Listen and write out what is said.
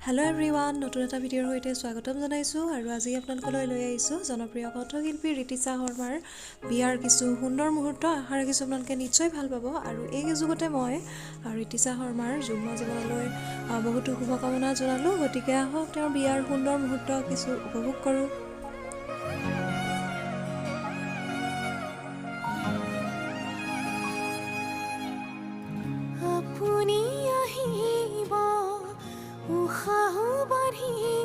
Hello' everyone, নতুন এটা ভিডিঅ'ৰ সৈতে স্বাগতম জনাইছোঁ আৰু আজি আপোনালোকলৈ লৈ আহিছোঁ জনপ্ৰিয় কণ্ঠশিল্পী ঋতিশা শৰ্মাৰ বিয়াৰ কিছু সুন্দৰ মুহূৰ্ত। আশা ৰাখিছোঁ আপোনালোকে নিশ্চয় ভাল পাব আৰু এই যুগতে মই ঋতিশা শৰ্মাৰ যুগ্ম জীৱনলৈ বহুতো শুভকামনা জনালোঁ। গতিকে আহক তেওঁৰ বিয়াৰ সুন্দৰ মুহূৰ্ত কিছু উপভোগ কৰোঁ। আপুনি আহিব উশাহো বাঢ়িব